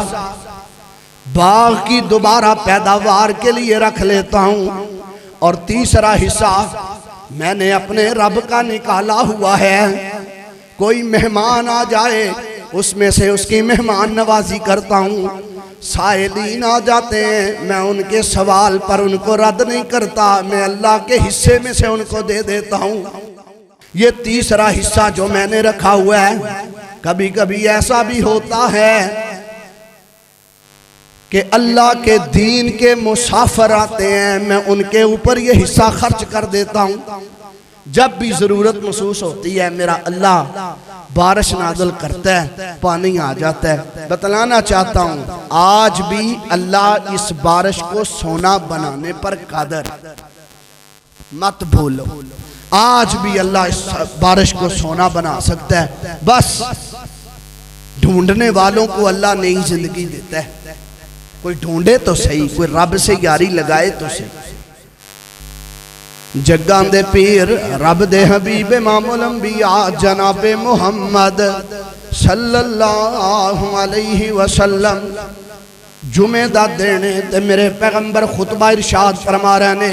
बाग की दोबारा पैदावार के लिए रख लेता हूं। और तीसरा हिस्सा मैंने अपने रब का निकाला हुआ है, कोई मेहमान आ जाए उसमें से उसकी मेहमान नवाजी करता हूँ। साइलीन आ जाते हैं, मैं उनके सवाल पर उनको रद्द नहीं करता, मैं अल्लाह के हिस्से में से उनको दे देता हूँ। ये तीसरा हिस्सा जो मैंने रखा हुआ है, कभी कभी ऐसा भी होता है कि अल्लाह के दीन के मुसाफिर आते हैं, मैं उनके ऊपर ये हिस्सा खर्च कर देता हूँ। जब भी ज़रूरत महसूस होती है मेरा अल्लाह बारिश नाज़िल करता है, पानी आ जाता है। बतलाना चाहता हूँ आज भी अल्लाह इस बारिश को सोना बनाने पर कादर, मत भूलो। आज भी अल्लाह इस बारिश को सोना बना सकता है, बस ढूंढने वालों को अल्लाह नई जिंदगी देता है। कोई ढूंढे तो सही, कोई रब से यारी लगाए तो सही। जग्गां दे पीर रब दे हबीब इमामुल अंबिया जनाबे मुहम्मद सल्लल्लाहु अलैहि वसल्लम जुमे दा दिन ते मेरे पैगंबर खुतबा इरशाद फरमा रहे ने।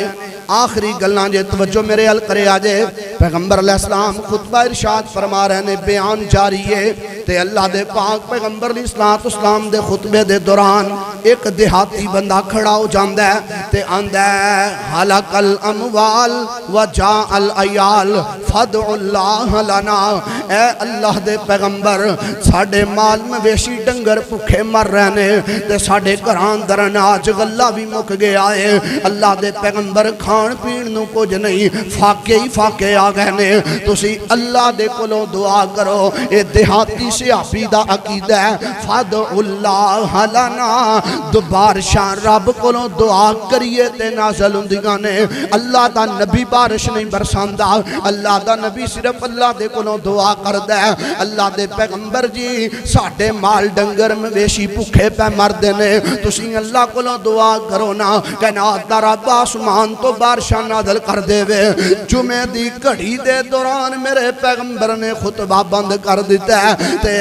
आखिरी गल्लां जे तवज्जो मेरे अल करे आजे। पैगंबर अलैहिस्सलाम खुतबा इरशाद फरमा रहे ने, बयान जारी है ते अल्लाह दे पाक पैगंबर अलैहिस्सलाम दे खुतबे दे दौरान एक देहाती बंदा खड़ा हो जाता है ते आंदा है, हलकल अमवाल व जाअल अयाल फदउल्लाह लना। ए अल्लाह दे पैगंबर, साडे माल मवेशी डंगर भुखे मर रहे ने ते साडे घरां अंदर अनाज गल्ला भी मुक गया है। अल्लाह दे पैगंबर खाण पीण नूं कुछ नहीं, फाके ही फाके आ गए ने। तुसी अल्लाह दे कोलों दुआ करो। ये देहाती सियाफी दा अकीदा है, फदउल्लाह लना, बारिशां रब कोलों दुआ करिए ते नाज़िल हुंदियां ने। अल्लाह दा नबी बारिश नहीं बरसांदा, अल्लाह दा नबी सिर्फ अल्लाह दे कोलों दुआ करदा है। अल्लाह दे पैगंबर जी साडे माल डंगर मवेशी भुखे पे मरदे ने, तुसी अल्लाह कोलों दुआ करो ना, कायनात दा रब आसमान तो बारिशां नाज़िल कर देवे। जुमे दी घड़ी दे दौरान मेरे पैगंबर ने खुतबा बंद कर दिता है ते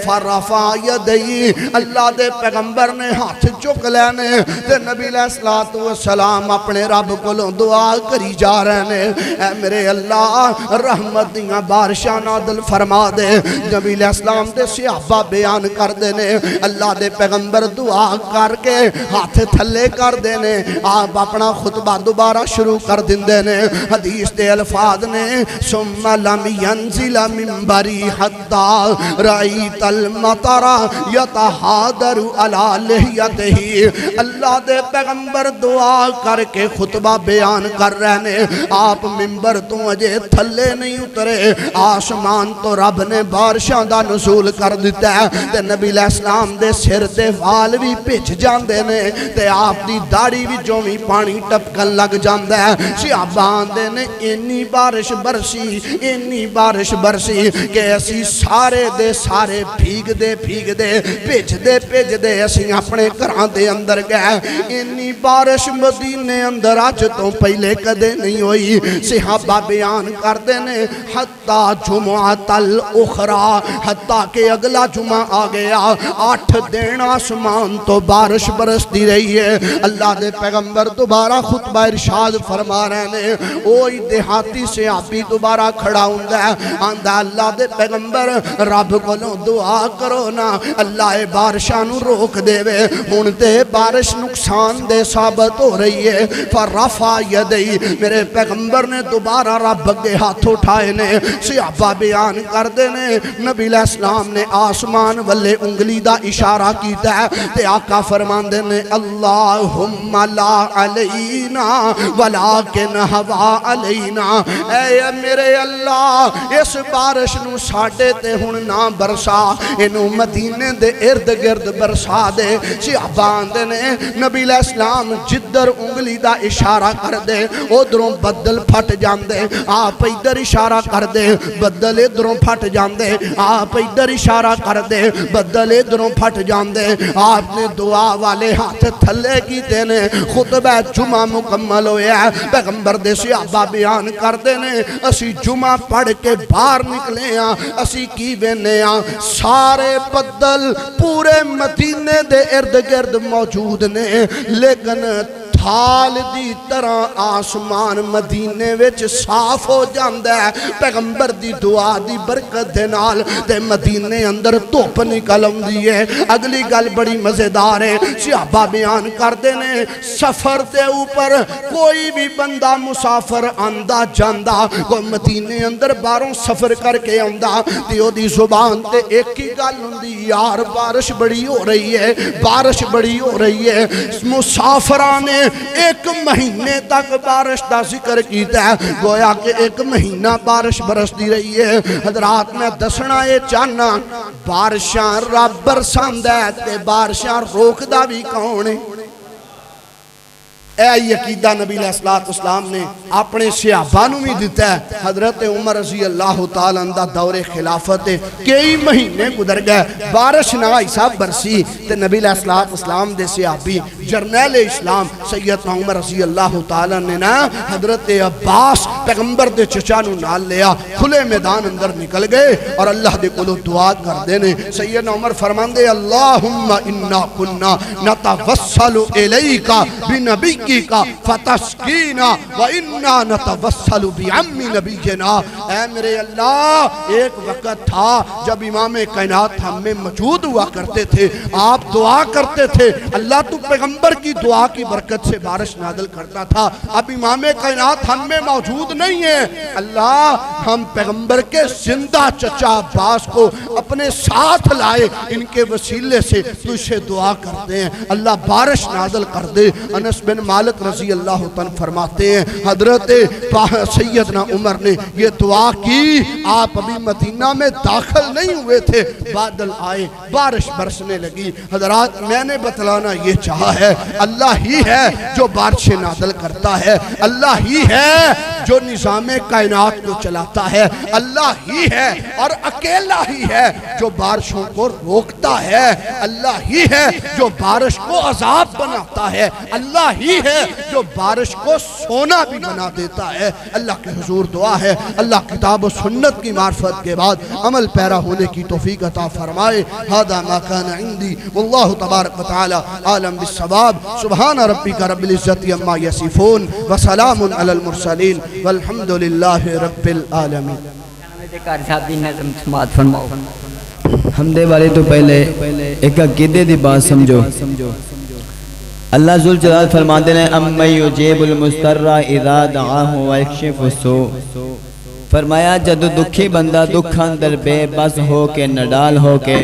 फरफा यदई, अल्लाह दे पैगंबर ने हाथ चुक लेने ते नबी अलैहिस्सलातु वस्सलाम अपने रब कोलों दुआ करी जा रहे ने, ऐ मेरे अल्लाह रहमत दियां बारिशां नाज़िल फरमा दे। नबी अलैहिस्सलाम दे सहाबा बयान करदे ने, अल्लाह दे पैगंबर दुआ करके हाथ थल्ले कर देने, आप अपना खुतबा दोबारा शुरू कर दिंदे ने। हदीस दे अल्फाज ने, सुम्मा लम यंजिल मिंबरी हत्ता राईतल मतरा यतहादरु अला लिहयतिही। अल्लाह दे पैगंबर दुआ करके खुतबा बयान कर रहे ने, आप मिंबर तो अजे थल्ले नहीं उतरे, आसमान तो रब ने बारिशां दा नुज़ूल कर दिता है ते नबी अलैहिस्सलाम दे सिर ते वाल भी भिज जांदे ने ते आप दी दाढ़ी विचों भी पानी टपकन लग जांदा है। सहाबा आंदे ने, इन्नी बारिश बरसी, इन्नी बारिश बरसी कि असी सारे दे सारे भीगदे भीगदे भिजदे भिजदे असी अपने घरां दे अंदर गए। इन्नी बारिश मदीने अंदर अज तो पहले कदे नहीं हुई। सहाबा बयान करते ने, हत्ता जुमातल उखरा, हत्ता के अगला जुमा आ गया, 8 दिन आसमान तो बारिश बरसती रही है। अल्लाह दे पैगंबर दोबारा खुतबा इरशाद फरमा रहे ने। ओही देहाती सहाबी दोबारा खड़ा हुंदा है, आंदा अल्लाह दे पैगंबर रब कोलों दुआ करो ना, अल्लाह बारिशां नूं रोक देवे। हुण ते बारिश नुकसान दे साबित हो रही है। फरफा यदई, मेरे पैगंबर ने दोबारा रब अगे हाथ उठाए ने। सहाबा बयान करते ने, नबी अलैहिस्सलाम ने आसमान वल्ले उंगली दा इशारा कीता है ते आका फरमांदे ने, अल्लाहुम्मा ला अलैना वलाकिन हवा अलैना। ऐ मेरे अल्लाह, इस बारिश नूं साडे ते हुण ना बरसा, इनू मदीने दे इर्द गिर्द बरसा दे। सहाबा आंदे ने, नबी अलैहिस्सलाम जिधर उंगली दा इशारा कर दे उधरों बदल फट जांदे, आप इधर इशारा कर दे बदल इधरों फट जांदे, आप इधर इशारा कर दे बदल इधरों फट जांदे। आपने दुआ वाले हाथ थल्ले कीते ने। खुतबा जुमा मुकम्मल होया। पैगंबर दे सहाबा बयान करते ने, असी जुमा पढ़ के बाहर निकले हाँ, असी की वेने हाँ, सारे बदल पूरे मदीने दे इर्द गिर्द मौजूद ने, लेकिन फाल दी तरह आसमान मदीने विच साफ हो जाता है पैगंबर दी दुआ दी बरकत दे नाल ते मदीने अंदर धुप निकल आउंदी है। अगली गल बड़ी मजेदार है, सहाबा बयान करते ने सफर के ऊपर कोई भी बंदा मुसाफिर आंदा जांदा कोई मदीने अंदर बाहरों सफर करके आंदा ते ओदी जुबान ते एक ही गल हुंदी, यार बारिश बड़ी हो रही है, बारिश बड़ी हो रही है। मुसाफिरां ने एक महीने तक बारिश का जिक्र किया है, गोया कि एक महीना बारिश बरसती रही है। हजरात मैं दसना ये चाहना, बारिशां रब बरसांदा है ते बारिशां रोकदा भी कौन है? यकीदा नबी अलैहिस्सलाम ने अपने सहाबा नूं भी दिता है। हजरत उमर रज़ी अल्लाह तआला अन्हु दौरे खिलाफत कई महीने गुजर गए, बारिश ना भाई साहब बरसी ते नबी अलैहिस्सलाम दे सहाबी जरनैल इस्लाम सैयदना उमर रज़ी अल्लाह तआला ने ना हजरत अब्बास पैगंबर दे चचा नूं नाल लिया, खुले मैदान अंदर निकल गए और अल्लाह दे कोलों दुआ करदे ने। सैयदना उमर फरमांदे अल्लाहुम्मा इन्ना कुन्ना नतवस्सलु इलैका बिनबी का फतस्कीना व इन्ना नतवस्सलु बिअम्मी नबीना। ऐ मेरे अल्लाह, एक वक्त था जब इमाम कायनात हम में मौजूद हुआ करते थे, आप दुआ करते थे, अल्लाह तू पैगंबर की दुआ की बरकत से बारिश नाज़िल करता था। अब इमाम कायनात हम में मौजूद नहीं है, अल्लाह हम पैगंबर के जिंदा चचा अब्बास को अपने साथ लाए, इनके वसीले से तुझसे दुआ करते हैं, अल्लाह बारिश नाज़िल कर दे। अनस बिन मालिक रजी अल्लाह तआला फरमाते हैं हजरत सैयदना उमर ने ये दुआ की, आप अभी मदीना में दाखिल नहीं हुए थे, बादल आए, बारिश बरसने लगी। हजरात मैंने बतलाना ये चाहा है, अल्लाह ही है जो बारिशें नाज़िल करता है, अल्लाह ही है जो निज़ामे कायनात को चलाता है, अल्लाह ही है और अकेला ही है जो बारिशों को रोकता है, अल्लाह ही है जो बारिश को अजाब बनाता है, अल्लाह ही है जो बारिश को सोना भी बना देता है। अल्लाह के हुजूर दुआ है, अल्लाह किताब और सुन्नत की मार्फत के बाद अमल पैरा होने की तौफीक अता फरमाए। हादा मा काना इंदी वल्लाहु तबारक व तआला आलम बिस्सवाब। सुभान रब्बिका रब्बिल इज्जति अम्मा यसिफून व सलामुन अलल मुरसलीन वल्हम्दुलिल्लाहि रब्बिल आलमीन। हमदे वाले तो पहले एक अकीदे दी बात समझो। अल्लाह जुल जलाल फरमाते हैं अम्मा युजीबुल मुस्तर्रा इज़ा दआहु व यक्शिफु सू। फरमाया जदों दुखी बंदा दुख अंदर बेबस हो के नडाल हो के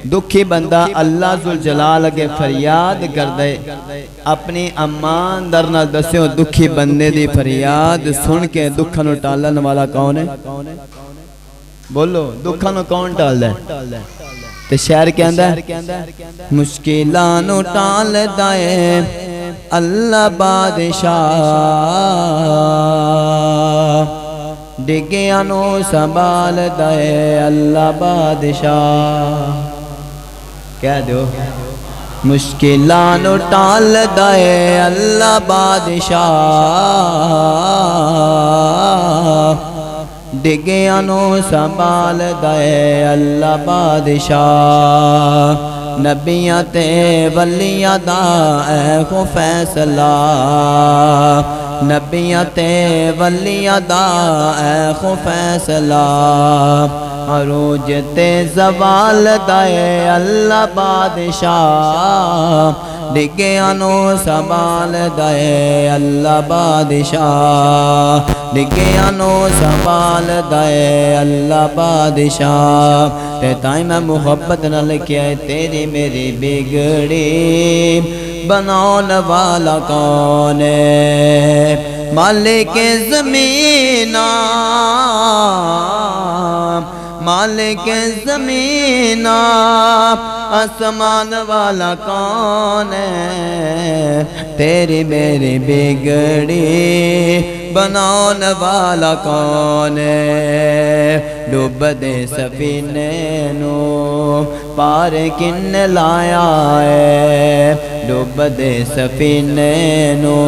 दुखी बंदा अल्लाह जुल जलाल अगे फरियाद कर दे, अपनी अम्मान दर नाल दस्यो दुखी बंदे दी फरियाद सुन के दुखां नूं टालण वाला कौन है? बोलो दुखां नूं कौन टालदा है? ते शहर कहंदा मुश्किलां नूं टालदा है अल्लाह बादशाह, डिगियां नूं संभालदा है अल्लाह बादशाह। कह दो मुश्किलां नूं टालदा है अल्लाह बादशाह, डिगियां नूं संभालदा है अल्लाह बादशाह। नबियां ते वलियां दा ऐ फैसला, नबियां ते वलियां दा ऐ फैसला। अरूज ते ज़वाल दा है अल्लाह बादशाह, डिगियां नूं संभालदा है अल्लाह बादशाह, डिगियां नूं संभालदा है अल्लाह बादशाह। ते ताई मैं मुहब्बत नाल क्या तेरी मेरी बिगड़ी बनाने वाला कौन है? मालिक ज़मीना मालिक ज़मीना आसमान वाला कौन है? तेरी मेरी बिगड़ी बनाने वाला कौन है? डूब दे सफीने नू पार किन लाया है, डूब दे सफीने नू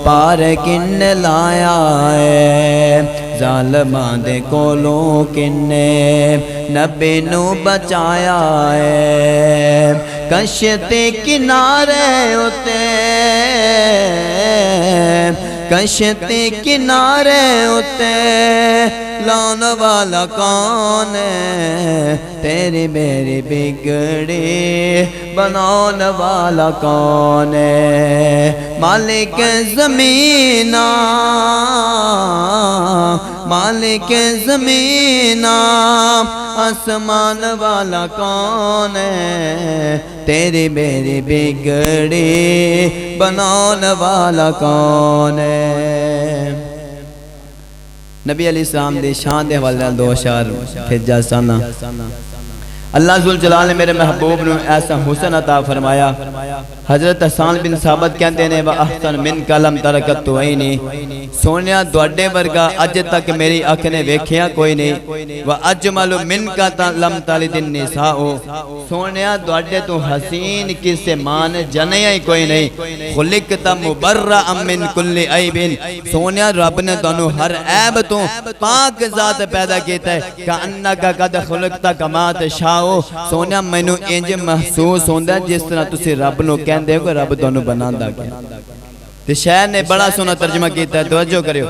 पार किन लाया है। ज़ालमां दे कोलों किन्ने नबी नू बचाया है, कश्ते किनारे उते कश्ते किनारे उते लान वाला कौन है तेरी मेरी बिगड़ी बनाने वाला कौन है मालिक ज़मीना मालिक ज़मीना आसमान वाला कौन है तेरी मेरी बिगड़ी बनाने वाला कौन है। नबी अलैहिस्सलाम दे शान दे हवाले दो अशार भेजा साना। अल्लाह जुल जलाल ने मेरे महबूब ने ऐसा हुसन अता फरमाया। हजरत हसन बिन साबित कहते ने व अहसन मिन कलम तरकत तो आई नहीं सोनिया तुहाडे वर्गा अज तक मेरी अख ने वेखिया कोई नहीं व अजमल मिन का लम तालिदिन निसाओ सोनिया तुहाडे तो हसीन किसे मान जनिया ही कोई नहीं खुलिकता मुबर्रा मिन कुल्ली ऐबिन सोनिया रब ने तुहानू हर ऐब तो पाक जात पैदा कीता है का अन्नका कद खुलिकता कमा तशाओ सोनिया मैनू इंज महसूस होंदा जिस तरह तुसी रब नू कहंदे हो कि रब तुहानू बनांदा क्या। ते शायर ने बड़ा सोना तर्जमा कीता है तवज्जो करियो।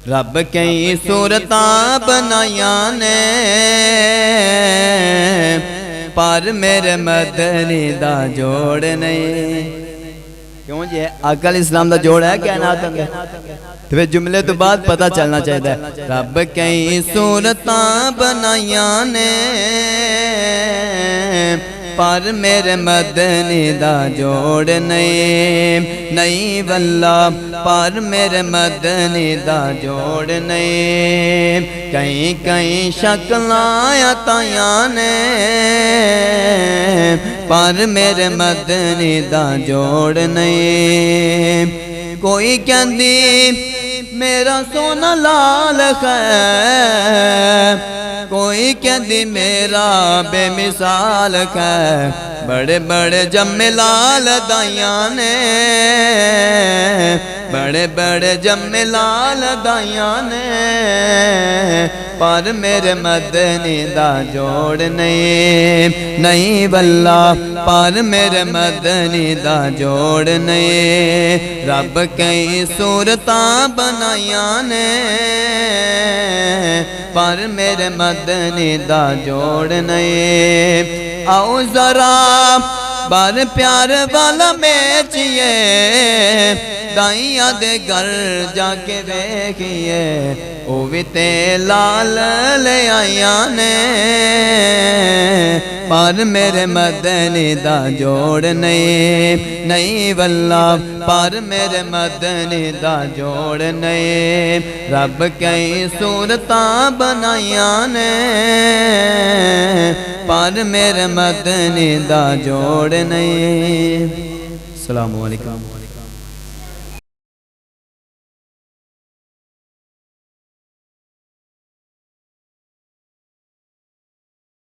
रब कई सूरतां बनाया ने पर मेरे मदनी दा जोड़ नहीं क्यों जी अकल इस्लाम दा जोड़ है क्या ना तो फिर जुमले तो बाद पता चलना चाहिए। रब कई सूरतां बनाया ने पर मेरे मदनी दा जोड़ नहीं नहीं वल्ला पर मेरे मदनी दा जोड़ नहीं कहीं कहीं शक्लां ताया ने पर मेरे मदनी दा जोड़ नहीं कोई कहंदी मेरा सोना लाल है कोई कहती मेरा बेमिसाल है बड़े बड़े जम्मे लाल दाइया ने बड़े बड़े जम्मे लाल दाइया ने पर मेरे मदनी दा जोड़ नहीं नहीं वल्ला पर मेरे मदनी दा जोड़ नहीं रब कई सूरतां बनाया ने पर मेरे मदनी दा जोड़ नहीं। आओ जरा बार प्यार वाला बेचिए दाइया दे घर जाके देखिए ओ भी ते लाल ले आया ने पर मेरे मदनी दा जोड़ नहीं नहीं वल्ला पर मेरे मदनी दा जोड़ नहीं रब कई सूरतां बनाया ने पर मेरे मदनी दा जोड़ नहीं। अस्सलामु अलैकुम।